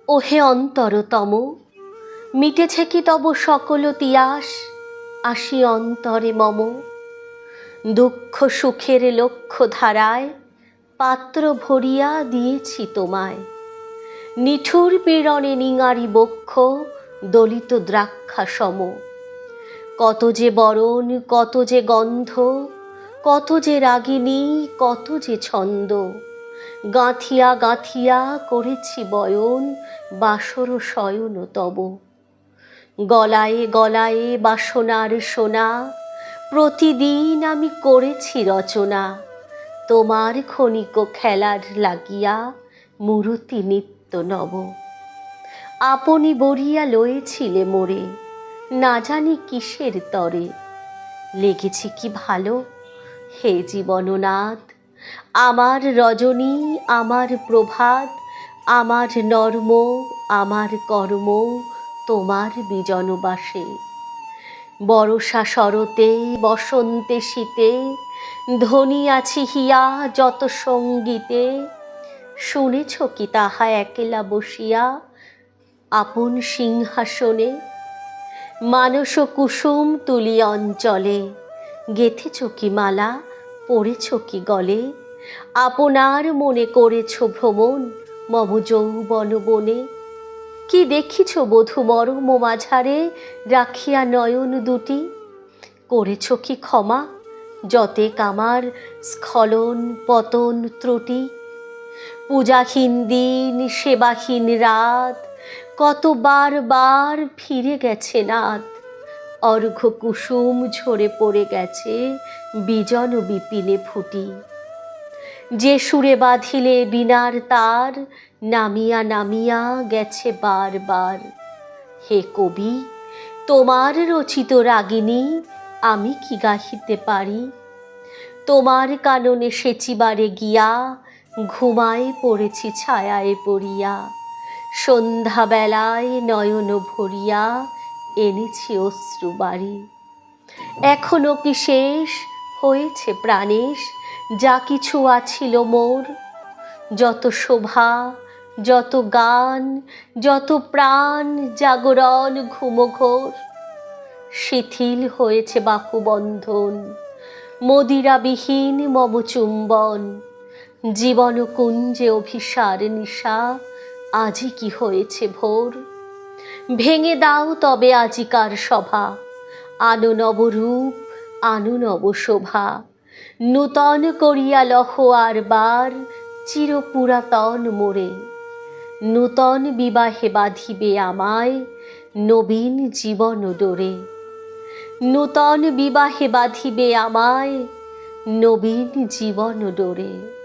ওহে অন্তরতম, মিটেছে কি তব সকল তিয়াস? আসি অন্তরে মম, দুঃখ সুখের লক্ষ্য ধারায় পাত্র ভরিয়া দিয়েছি তোমায়। নিঠুর পীড়নে নিঙারি বক্ষ দলিত দ্রাক্ষা সম। কত যে বরণ, কত যে গন্ধ, কত যে রাগিনী, কত যে ছন্দ, গাঁথিয়া গাঁথিয়া করেছি বয়ন বাসর শয়ন তব। গলায়ে গলায়ে বাসনার সোনা, প্রতিদিন আমি করেছি রচনা। তোমার ক্ষণিক খেলার লাগিয়া মূরতি নিত্য নব। আপনি বরিয়া লয়েছিলে মোরে, না জানি কিসের তরে। লেগেছে কি ভালো হে জীবননাথ, আমার রজনী, আমার প্রভাত, আমার নর্ম, আমার কর্ম তোমার বিজনবাসে। বরষা শরতে, বসন্তে শীতে, ধ্বনি আছি হিয়া যত সঙ্গীতে। শুনেছ কি তাহা একলা বসিয়া আপন সিংহাসনে? মানস কুসুম তুলি অঞ্চলে, গেথেছ কি মালা, পড়েছ কি গলে? আপনার মনে করেছ ভ্রমণ মম যৌবন বনে। কি দেখিছ বধূ মরম মাঝারে রাখিয়া নয়ন দুটি? করেছ কি ক্ষমা যতেক আমার স্খলন পতন ত্রুটি? পূজাহীন দিন, সেবাহীন রাত, কত বার বার ফিরে গেছে নাথ। অর্ঘ্য কুসুম ঝরে পড়ে গেছে বিজন বিপিনে ফুটি। যে সুরে বাঁধিলে বীণার তার, নামিয়া নামিয়া গেছে বার বার। হে কবি, তোমার রচিত রাগিনী আমি কি গাহিতে পারি? তোমার কাননে সেচিবারে গিয়া ঘুমায় পড়েছি ছায়ায় পড়িয়া। সন্ধ্যাবেলায় নয়ন ভরিয়া এনেছি অশ্রু বাড়ি। এখনো কি শেষ হয়েছে প্রাণেশ যা কিছু আছিল মোর? যত শোভা, যত গান, যত প্রাণ, জাগরণ ঘুমঘোর, শিথিল হয়েছে বাকুবন্ধন, মদিরাবিহীন মম চুম্বন। জীবন কুঞ্জে অভিসার নিশা, আজি কি হয়েছে ভোর? ভেঙে দাও তবে আজিকার সভা, আনো নবরূপ, আনো নব শোভা। নূতন করিয়া লহ আর বার চিরপুরাতন মোরে। নূতন বিবাহে বাঁধিবে আমায় নবীন জীবন ডোরে। নূতন বিবাহে বাঁধিবে আমায় নবীন জীবন ডোরে।